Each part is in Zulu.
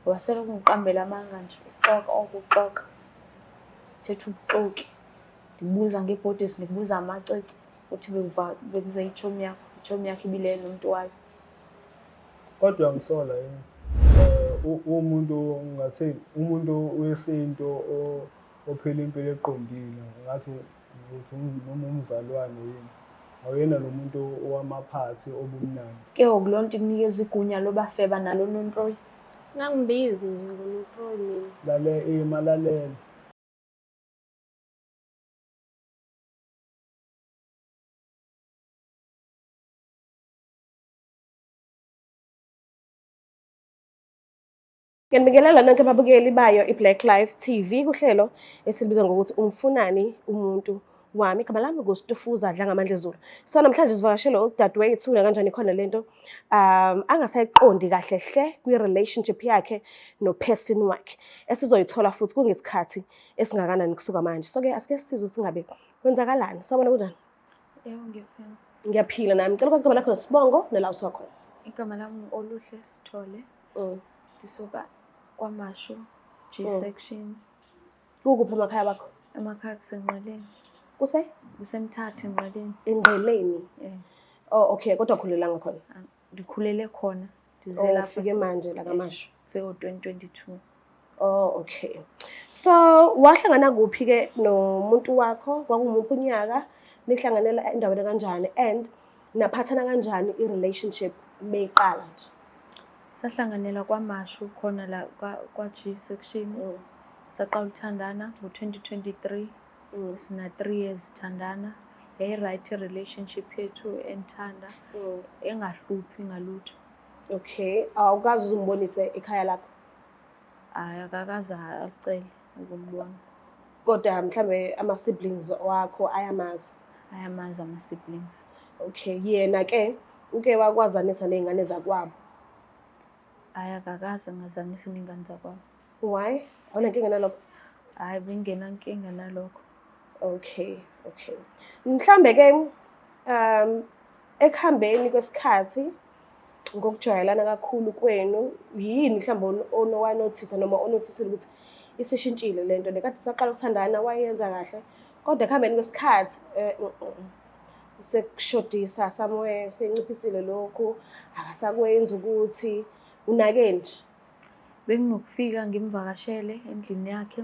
wasele kungiqambela amanga nje ukuxoka thetha ubuxoki ndibuza ngebhodisi ndibuza amacece uthi bekuze ichomi yakho ibile nomuntu wayo. Kodwa ngisola umuntu ngathi umuntu wesinto ophila impilo eqondile ngathi ukuthi noma umzalwane yini awuyena lo muntu owamaphathi obumnandi. Ke okulonto ikunikeza igunya lobafeba nalo nontroyi. Ngangibizi nje ngonontroyi mina. Malalela. Ngiyanibingelela nonke ababukeli bayo iBlack Life TV kuhlelo esilibiza ngokuthi umfunani umuntu wami. Igama lami nguStufuza Dlangamandla Zulu. So namhlanje sivakashele udadewethu kanjani khona lento angasayiqondi kahle hle kwi-relationship yakhe no-person wakhe. Esizoyithola futhi kungesikhathi esingakanani kusuka manje. So ke asike sizwe ukuthi ngabe kwenzakalani. Sabona kunjani? Yebo ngiyaphila. Ngiyaphila nami. Ngicela ukuthi igama lakho nesibongo nala usukhona. Igama lami Oluhle Sithole. Ngisuka kwaMashu G-section. Kukuphi emakhaya bakho? Emakhaya kusenqeleni. Kusemthatha enqeleni. Enqeleni? Oh okay, kodwa ukhulela ngakhona. Ngikhulele khona. Ndizela ufike manje la kaMashu. Fike ngo-2022. Oh okay. So wahlangana kuphi ke nomuntu wakho? Kwakungumuphi unyaka? Nihlanganela endaweni kanjani and naphathana kanjani i-relationship beyiqala nje? Sahlanganela kwaMashu khona la kwa G-section. Saqala ukuthandana ngo-2023. Sina 3 years sithandana. Right relationship yethu enthanda engahluphi ngalutho. Okay. Awukazi uzimbonise ekhaya lakho? Akakaze acele ukumbona. Kodwa mhlambe ama-siblings wakho ayamazi? Ayamazi ama-siblings. Okay. Yena ke uke wakwazanisa ney'ngane zakwabo? Akakaze ngazanisa ney'ngane zakwabo. Why? Awunankinga nalokho? Hayi bengenankinga nalokho. Okay. Mhlambe ke ekuhambeni kwesikhathi ngokujwayelana kakhulu kwenu yini mhlambe onowanothisa noma onothisile ukuthi isishintshile lento le kade saqala ukuthandana wayenza kahle kodwa ekuhambeni kwesikhathi usekushodisa somewhere usenciphisile lokhu akasakwenza ukuthi unake nje? Benginokufika ngimvakashele endlini yakhe.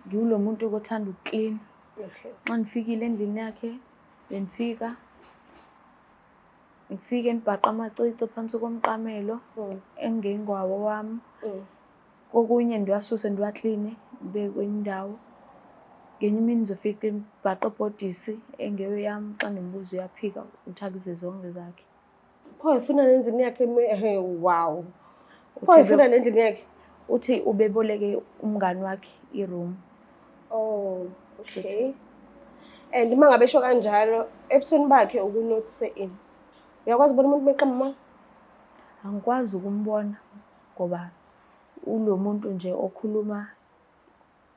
Ngiwulo muntu othanda ukuclean. Okay. Xa nifikile endlini yakhe benifika ngifike nibhaqa amacici phansi komqamelo engengwawo wami. Kokunye ndiwasuse ndiwakline ndibe kwenye indawo. Ngenye imini nizofika nibhaqa ibhodisi engeyami xa ndimbuza uyaphika uthi akuze zonke zakhe. Pho ufuna nendlini yakhe wow. Pho ufuna nendlini yakhe? Uthi ubeboleke umngani wakhe iroom. Oh, okay. And uma ngabe esho kanjalo ebusweni bakhe ukunothise ini? Uyakwazi ukubona umuntu beqamba? Angikwazi ukumbona ngoba ulo muntu nje okhuluma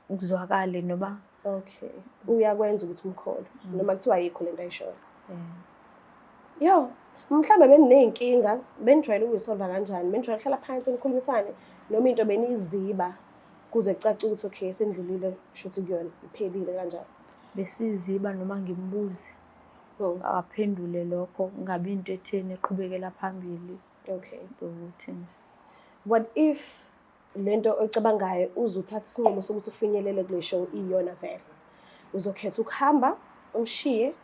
ukuzwakale noma. Okay. Uyakwenza ukuthi umkhole noma kuthiwa ayikho lento ayishoyo. Yo, mhlambe beniney'nkinga benijwayele ukuyisolva kanjani? Benijwayele ukuhlala phansi nikhulumisane noma into beniziba kuze kucace ukuthi okay sendlulile shuthi kuyona iphelile kanjani? Besiziba noma ngimbuze aphendule lokho ngabe into etheni eqhubekela phambili. Okay. Ukuthi what if lento oyicabangayo uzuthatha isinqumo sokuthi ufinyelele kule show iyona vele? Uzokhetha ukuhamba umshiye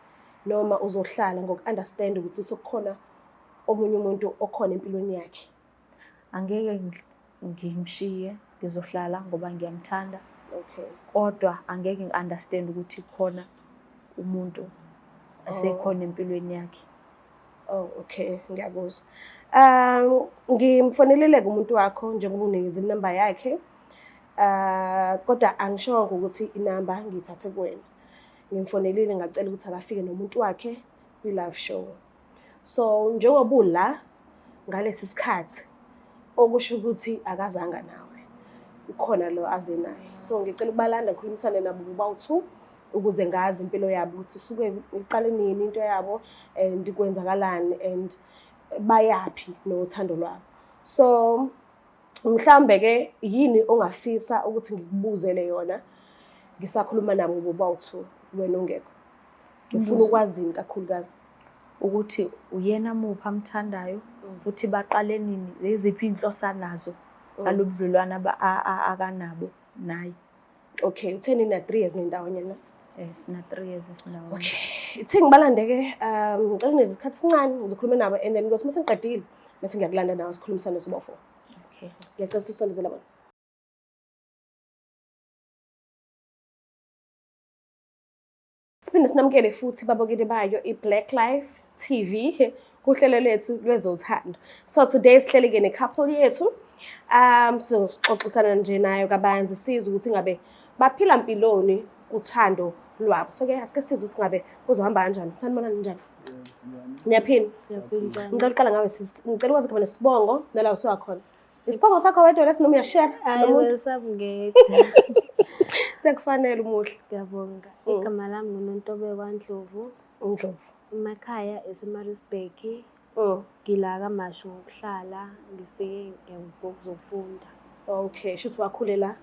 noma uzohlala ngoku-understand ukuthi sokukhona omunye umuntu okhona empilweni yakhe? Angeke ngimshiye, ngizohlala ngoba ngiyamthanda. Okay. Kodwa angeke ngi-understand ukuthi khona umuntu esekhona empilweni yakhe. Oh okay, ngiyakuzwa. Ngimfonelele umuntu wakho njengoba unikeza inamba yakhe. Kodwa angishongo ukuthi inamba ngiyithathe kuwena. Ngimfonelile ngacela ukuthi akafike nomuntu wakhe kwi-live show. So njengoba ula ngalesi sikhathi okusho ukuthi akazanga nawe. Ukhona lo aze naye. So ngicela ukubalanda ngikhulumisane nabo bobawu2 ukuze ngazi impilo yabo ukuthi suke iqale nini into yabo and kwenzakalani and bayapi nothando lwabo. So Mhlambe ke yini ongafisa ukuthi ngikubuzele yona ngisakhuluma nabo bobawu-2 wena ungekho? Ngifuna ukwazini kakhulukazi ukuthi uyena muphi amthandayo futhi baqale nini, yiziphi inhloso anazo ngalobudlelwane akanabo naye. Okay, utheni na 3 years nendawonye na? Sina 3 years esindawonye. Okay, ithi ngibalande-ke ngicela unesikhathi esincane ngizokhuluma nabo and then ngothi uma sengiqedile bese ngiyakulanda nawe sikhulumisane sobo-4. Okay. Ngiyacela ukuthi usondezele bona. Siphinde sinamukele futhi babukeli bayo iBlack Life TV kuhlelo lethu lwezothando. So today sihlele-ke ne-couple yethu. Sizoxoxisana nje nayo kabanzi sizwe ukuthi ngabe baphila mpiloni uthando lwabo. So-ke asike sizwe ukuthi ngabe kuzohamba kanjani. Sanibona njani? Niyaphila? Siyaphila. Ngicela uqala ngawe ngicela ukwazi khona nesibongo nala usuwakhona. Isibongo sakho wedwa lesi noma uyashare nomuntu? Sabungedwa. Sekufanele umuhle. Ngiyabonga. Igama lami nguNontobekwa Ndlovu. Undlovu. Emakhaya eseMaritzburg. Ngila kaMashu ngokuhlala, ngifike ngokuzofunda. Okay, shuthi wakhulela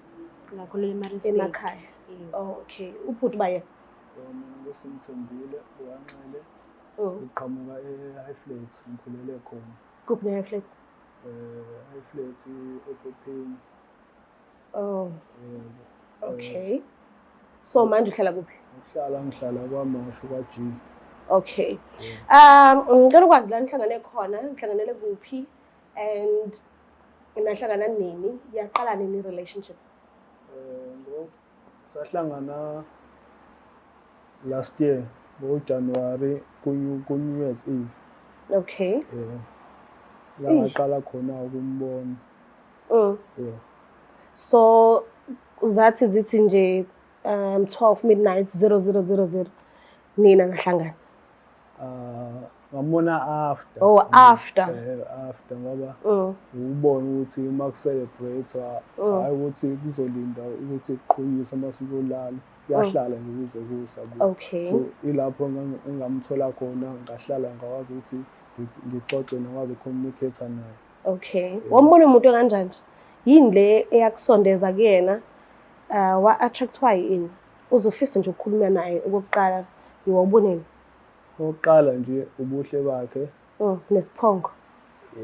Ngakhulela eMaritzburg. emakhaya. Okay, ubhuti baye. Mina ngoSimthembile uwanxele. Uqhamuka eHighflats ngikhulele khona. Kuphi ne-Highflats? Highflats ePhepheni. Oh. Okay. So manje uhlala kuphi? Ngihlala kwaMashu kwaG. Okay. Ngicela ukwazi la nihlangane khona, nihlanganele kuphi and nahlangana nini? Yaqala nini relationship? Sahlangana last year ngoJanuary ku-New Year's Eve. Okay. La ngaqala khona ukumbona. So zathi zithi nje 12 midnight 0000 nina ngahlangana. Ngamona after. Oh, after. After ngoba ubona ukuthi uma ku-celebrate hayi ukuthi kuzolinda ukuthi kuqhuyiswe amasiko lalo. Kuyahlala nje kuze kusabuya. Okay. So ilapho engamthola khona ngahlala ngakwazi ukuthi ngixoxe nokwazi ucommunicate naye. Okay. Wambona umuntu kanjani? Yini le eyakusondeza kuyena? Wa-attractwa yini? Uzofisa nje ukukhuluma naye okokuqala niwaboneni? Oqala nje ubuhle bakhe. Nesiphongo.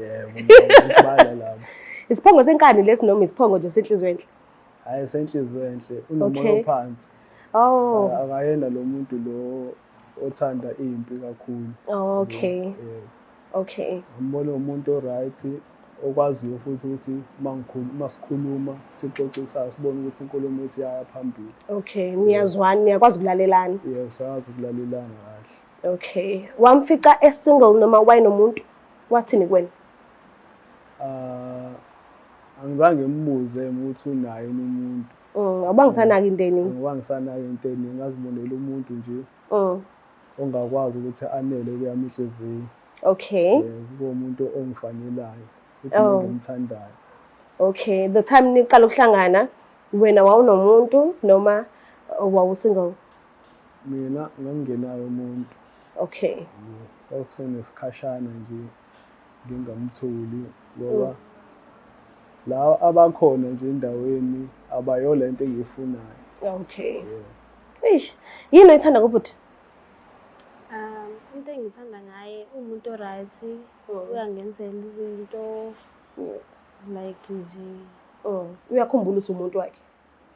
Yebo, ngibala lapho. Isiphongo senkani lesi noma isiphongo nje senhliziyo enhle? Hayi senhliziyo enhle, unomoya ophansi. Oh. Akayena lo muntu lo othanda impi kakhulu. Okay. Okay. Ngibona umuntu oright okwaziyo futhi ukuthi masikhuluma sixoxisana sibone ukuthi inkulumo yethu iyaya phambili. Okay, niyazwana, niyakwazi ukulalelana? Yebo, siyazi ukulalelana kahle. Okay. Wamfica single noma wayenomuntu? Wathini kuwena? Angizange ngimubuze ukuthi unaye umuntu. Abangisanaki into eningi. Ngisanaki into eningi, ngazibonela umuntu nje. Ongakwazi ukuthi anele kuyami inhliziyo. Okay. Kube umuntu ongifanelayo futhi ngimthandayo. Okay. The time niqala ukuhlangana wena wawunomuntu noma wawusingle? Mina ngangingenayo umuntu. Okay. Okusenesikhashana nje ngingamtholi ngoba la abakhona nje endaweni abayo lento engiyifunayo. Okay. Yini oyithanda kubhuti? Into engithanda ngaye umuntu oright, uyangenzela izinto. Yes. Like nje. Uyakhumbula ukuthi umuntu wakhe?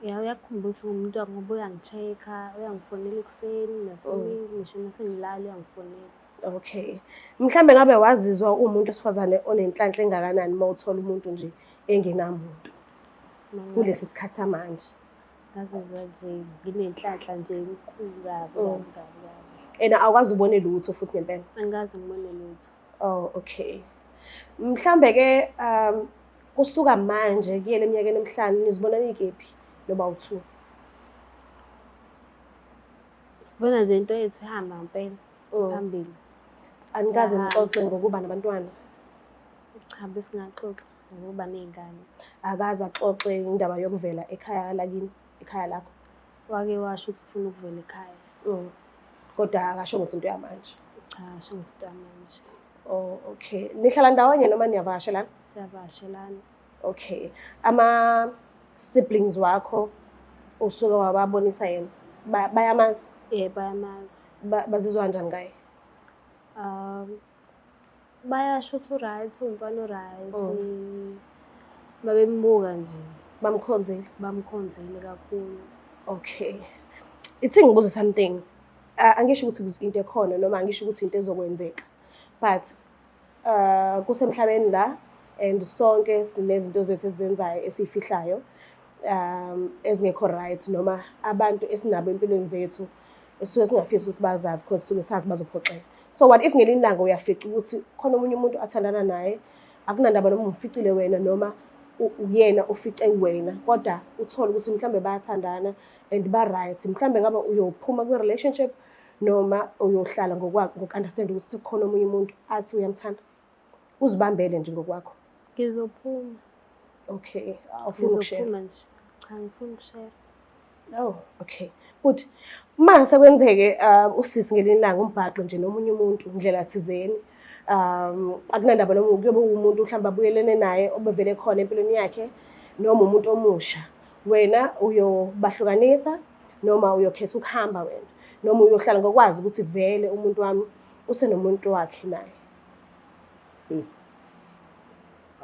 Ya uyakhumbula ukuthi umuntu wakhe ngoba uyangi-check-a, uyangifonela ekuseni nasemini ngisho nasengilala uyangifonela. Okay. Mhlambe ngabe wazizwa umuntu osifazane onenhlanhla engakanani mawuthola umuntu nje engenamuntu kulesi sikhathi samanje? Ngazizwa nje nginenhlanhla nje enkulu kabi. Awukwazi ubone lutho futhi ngempela? Angazi ngibone lutho. Oh, okay. Mhlambe ke kusuka manje kuyele eminyakeni emihlanu nizibona nikephi noba u2? Sibona nje into yethu ihamba ngempela phambili. Anikaze nixoxe ngokuba nabantwana? Cha, besingaxoxa ngokuba ney'ngane. Akaze axoxe indaba yokuvela ekhaya lakini, ekhaya lakho? Wake washo ukuthi ufuna ukuvela ekhaya. Kodwa akasho ukuthi into yamanje? Cha, asho ukuthi into yamanje. Oh, okay. Nihlala ndawonye noma niyavakashelana? Siyavakashelana. Okay. Ama-siblings wakho usuke wababonisa yena. Bayamazi? Bayamazi. Bazizwa kanjani ngaye? Bayasho ukuthi u-right, umfana o-right. Babembuka nje. Bamkhonzile? Bamkhonzile kakhulu. Okay. Ithi ngibuze something. Angisho ukuthi into ekhona noma angisho ukuthi into ezokwenzeka. But kusemhlabeni la and sonke sinezinto zethu esizenzayo esifihlayo ezingekho right noma abantu esinabo empilweni zethu esuke singafisi ukuthi bazazi because suke sazi bazophoxeka. So what if ngelinye ilanga uyafica ukuthi khona omunye umuntu athandana naye akunandaba noma umficile wena noma uyena ufice wena kodwa uthola ukuthi mhlambe bayathandana and ba right mhlambe ngabe uyophuma kwi relationship noma uyohlala ngoku-understand ukuthi sekukhona omunye umuntu athi uyamthanda uzibambele nje ngokwakho. Ngizophuma. Okay, awufuni ukushare? Ngizophuma nje. Cha, ngifuna ukushare. Oh, okay. But uma sekwenzeke usisi ngelinye ilanga umbhaqo nje nomunye umuntu indlela thizeni akunandaba noma kuyobe umuntu mhlawumbe abuyelene naye obevele khona empilweni yakhe noma umuntu omusha wena uyobahlukanisa noma uyokhetha ukuhamba wena noma uyohlala ngokwazi ukuthi vele umuntu wami usenomuntu wakhe naye.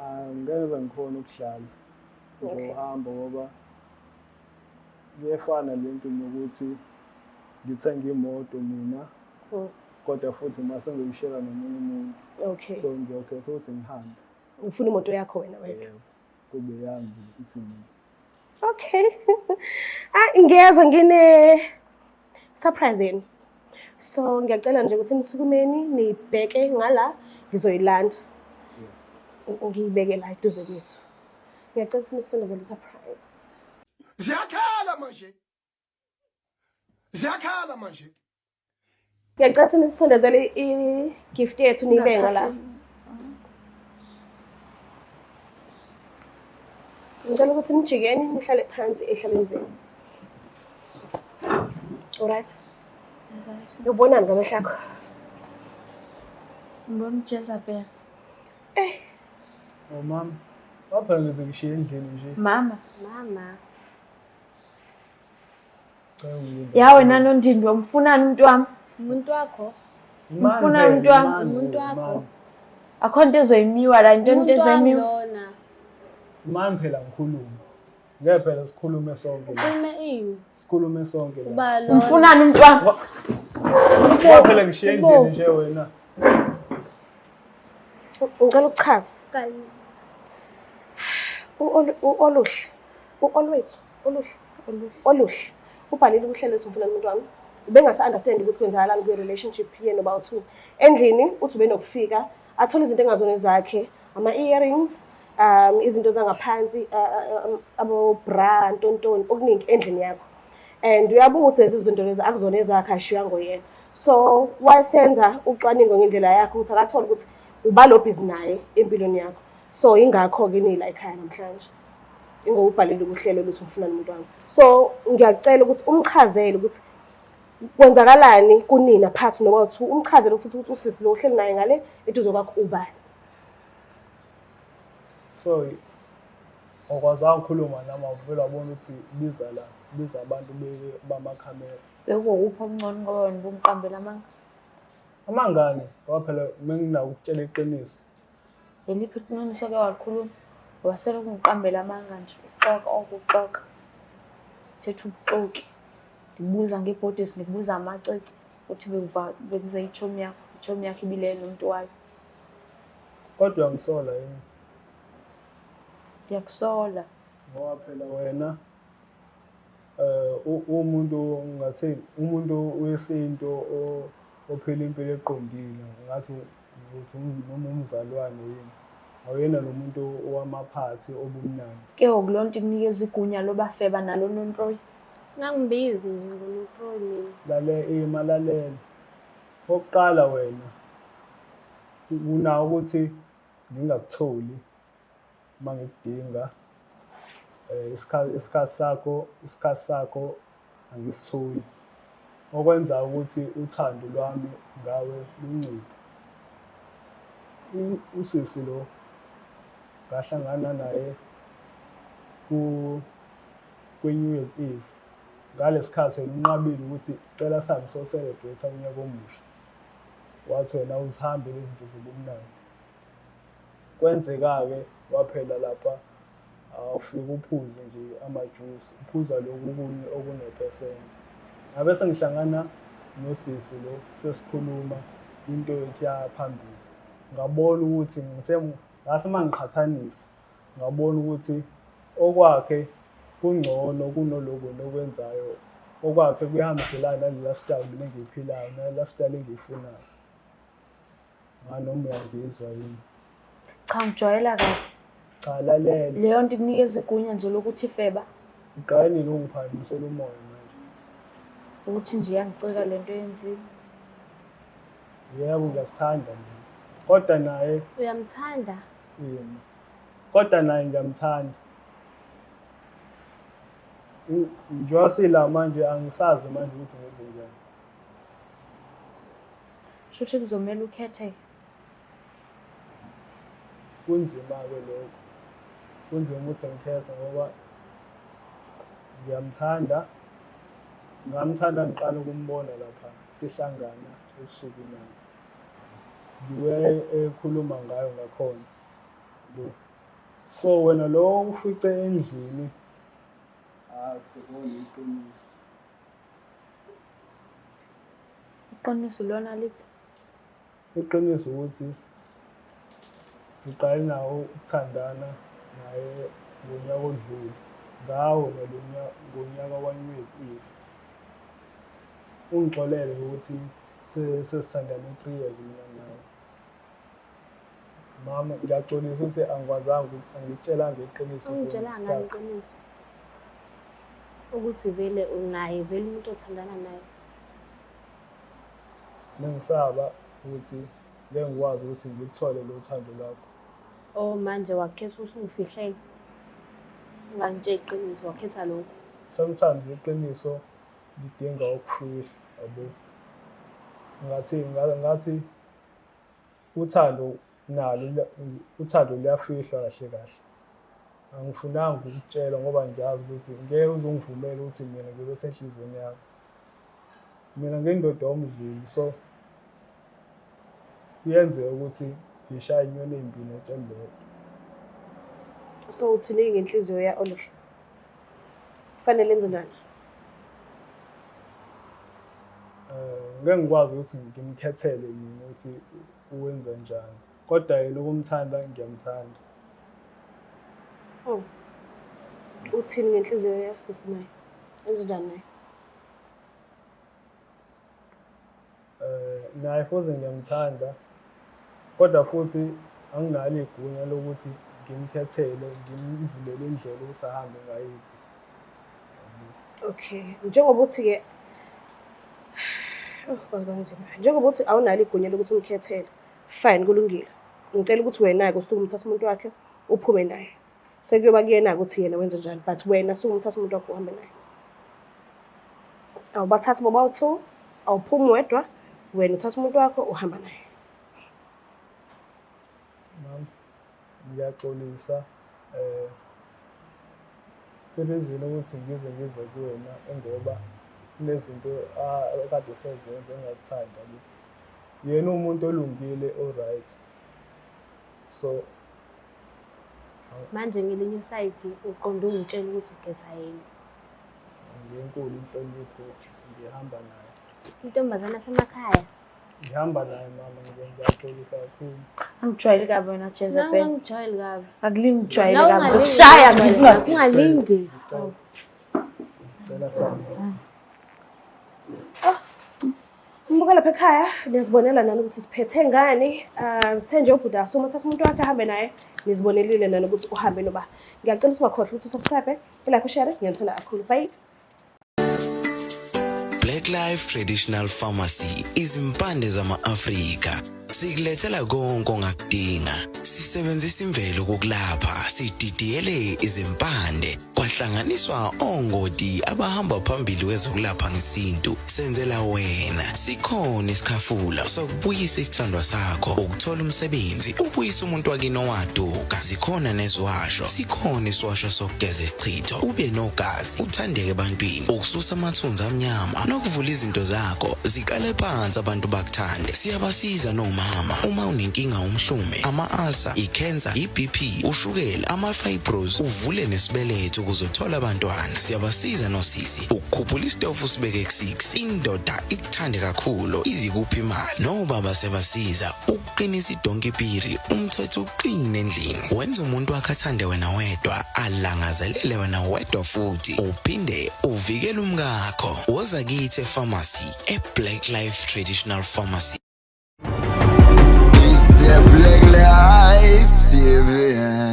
Angeke ngikhona ukuhlala ngizohamba ngoba kuyefana lento nokuthi ngithenga imoto mina kodwa futhi mase ngiyoyishera nomunye umuntu. Okay. So ngiyokhetha ukuthi ngihambe. Ufuna imoto yakho wena wedwa? Kube yami ithi mina. Okay. Ngiyeza ngine surprise yini. So ngiyacela nje ukuthi nisukumeni nibheke ngala ngizoyilanda. Ngiyibeke la eduze kwethu. Ngiyacela ukuthi nisondezele surprise. Ziyakhala manje. Ngiyacela ukuthi nisondezele i-gift yethu niyibeke ngala. Ngicela ukuthi nijikeni nihlale phansi ehlalweni zenu. Alright. Ubonani ngamehlo akho? Ngibona ujeza phela. Oh mama, waphela ngithi ngishiye endlini nje. Mama. Ya wena Nondindi umfunani umuntu wami? Umuntu wakho? Umfuna umuntu wami? Umuntu wakho? Akho into ezoyimiwa la, into ezoyimiwa. Lona. Mani phela ngikhuluma. Ngeke phela sikhulume sonke la. Ume ini? Sikhulume sonke la. Uba lona. Umfunani umuntu wami? Waphela ngishiye endlini nje wena. Ngicela ukuchaza. Kani. Oluhle. Ubhalile kuhlelo lethu umfuna umuntu wami. Ubengasa understand ukuthi kwenzakalani kwi relationship yenu about two. Endlini uthi ubenokufika athola izinto engazona zakhe, ama earrings, izinto zangaphansi, abo bra, ntontoni, okuningi endlini yakho. And uyabuza lezi zinto lezi akuzona ezakhe ashiya ngoyena. So wasenza ucwaningo ngendlela yakho ukuthi akathole ukuthi ubalo busy naye empilweni yakho. So ingakho ke nila ekhaya namhlanje. Ingobhalile kuhlelo lutho ufuna umuntu wami. So ngiyacela ukuthi umchazele ukuthi kwenzakalani kunina phathi noba uthu umchazele futhi ukuthi usisi lo uhleli naye ngale eduze kwakho ubani. So okwazanga ukukhuluma nami uvela wabona ukuthi biza abantu bamakhamera. Bekukuphi okungcono ngoba wena bomqambela amanga? Amangane waphela menginako ukutshela iqiniso. Yeliphi iqiniso ke walikhuluma? Wasele kungiqambela amanga nje uxoka. Thetha ubuxoki. Ndibuza ngebhodisi nikubuza amacece uthi bekuze ichomi yakho ibile nomuntu wayo. Kodwa ngisola yini? Ndiyakusola. Ngoba phela wena umuntu ngathini umuntu wesinto ophila impilo eqondile ngathi ukuthi noma umzalwane yini awuyena nomuntu owamaphathi obumnandi Ke okulonto ikunikeza igunya lobafeba nalo nontroyi. Ngangibizi nje ngoNontroyi mina. Malalela oqala wena una ukuthi ngingakutholi mangikudinga isikhathi sakho angisitholi okwenza ukuthi uthando lwami ngawe lunciphe. Usisi lo ngahlangana naye kwi-New Year's Eve. Ngalesikhathi wena unqabile ukuthi cela sihambe so-celebrate unyaka omusha. Wathi wena uzihambe lezi zinto zobumnandi. Kwenzeka-ke waphela lapha ufike uphuze nje amajuice, uphuza lokhu okunye okunephesenti. Ngabe sengihlangana nosisi lo sesikhuluma into ethi yaphambili. Ngabona ukuthi ngathi mangiqhathanisa ngabona ukuthi okwakhe kungcono kunoloku nokwenzayo. Okwakhe kuyahambiselana nale lifestyle engiyiphilayo, nale lifestyle engiyifunayo. Noma uyangizwa yini? Cha ngijwayela kabi. Cha lalela. Leyo nto ikunikeza igunya nje lokuthi feba. Uqalile ungiphakamisela umoya manje. Ukuthi nje iyangicika lento yenziwe. Yebo ngiyakuthanda mina. Kodwa naye Uyamthanda? yini. Kodwa naye ngiyamthanda. Njengoba sila manje angisazi manje ukuthi ngenze njani. Shuthi kuzomela ukhethe. Kunzima-ke lokho. Kunzima ukuthi ngikhethe ngoba ngiyamthanda. Ngamthanda ngiqala ukumbona lapha sihlangana ebusuku nami. Ngiwe ekhuluma ngayo ngakhona. So wena lo ufice endlini akusebona iqiniso. Iqiniso lona lithi. Iqiniso ukuthi ngiqale nawo ukuthandana naye ngonyaka odlule. Ngawo ngonyaka wa-New Year's Eve. Ungixolele ukuthi sesithandana 3 years mina nawe. Mama ngiyaxolisa ukuthi angikwazanga angikutshelanga iqiniso. Ungitshelanga ngani iqiniso? Ukuthi vele unaye vele umuntu othandana naye. Nengisaba ukuthi ngeke ngikwazi ukuthi ngikuthole lo thando lakho. Oh manje wakhetha ukuthi ungifihleke. Ungangitshela iqiniso wakhetha lokho. Sometimes iqiniso lidinga ukufihla yabo. Ngathi uthando nalo uthando liyafihlwa kahle kahle. Angifunanga ukukutshela ngoba ngiyazi ukuthi ngeke uzongivumela ukuthi mina ngibe senhlizweni yakho. Mina ngindoda yomZulu so kuyenzeka ukuthi ngishaye inyoni ezimbili etshembele. So uthini ngenhliziyo ya-Olive? Kufanele enze njani? Ngeke ngikwazi ukuthi ngimkhethele mina ukuthi uwenza njani. Kodwa yena ukumthanda ngiyamthanda. Oh. Uthini ngenhliziyo yasisi naye? Enze njani naye? Naye futhi ngiyamthanda. Kodwa futhi anginalo igunya lokuthi ngimkhethele ngimvulele indlela ukuthi ahambe ngayiphi. Okay. Njengoba uthi-ke kwazi kanzima. Njengoba uthi awunalo igunya lokuthi umkhethele. Fine kulungile. Ngicela ukuthi wena-ke usuke umthatha umuntu wakhe uphume naye. Sekuyoba kuyena ukuthi yena wenze njani but wena suke umthatha umuntu wakho uhambe naye. Awubathatha bobawu-2 awuphumi wedwa wena uthatha umuntu wakho uhamba naye. Mama ngiyaxolisa ireason ukuthi ngize kuwena ngoba kunezinto akade sezenza engathanda yena umuntu olungile alright. So manje ngelinye iside uqonda ungitshela ukuthi ukhetha yena. ngenkulu inhlonipho ngihamba naye. Intombazana semakhaya. Ngihamba naye mama ngiyaxolisa kakhulu. Angijwayeli kabi wena Jezebel. Angijwayeli kabi. Akulingijwayeli kabi. Ngizokushaya ungalingi. Ngicela sana. Umbuka lapha ekhaya niyazibonela nani ukuthi siphethe ngani. Sithe nje ubhuda so uthatha umuntu wakhe ahambe naye. Nizibonelile nani ukuthi uhambe noba. Ngiyacela ungakhohlwa ukuthi usubscribe, like ushare, ngiyanthola kakhulu. Bye. Black Life Traditional Pharmacy izimpande zama-Afrika. Sikulethela konke ongakudinga. Sisebenzisa imvelo kokulapha, sididiyele izimpande, kwahlanganiswa ongoti abahamba phambili kwezokulapha ngesintu. Senzela wena. Sikhona isikhafula sokubuyisa isithandwa sakho, ukuthola umsebenzi, ubuyisa umuntu wakini owaduka. Sikhona neziwasho. Sikhona isiwasho sokugeza isichitho, ube nogazi, uthandeke ebantwini, ukususa amathunzi amnyama, nokuvula izinto zakho ziqale phansi abantu bakuthande. Siyabasiza nomama uma unenkinga umhlume, ama-ulcer, i-cancer, i-BP, ushukela, ama-fibros, uvule nesibeletho ukuzothola abantwana. Siyabasiza nosisi ukukhuphula isitofu sibeke ku-6, indoda ikuthande kakhulu izikuphi imali. Nobaba sebasiza ukuqinisa idonkipiri, umthetho uqine endlini. Wenza umuntu wakhe athande wena wedwa, alangazelele wena wedwa futhi, uphinde uvikele umkakho. Woza kithi epharmacy, eBlack Life Traditional Pharmacy. It's the Black Life TV.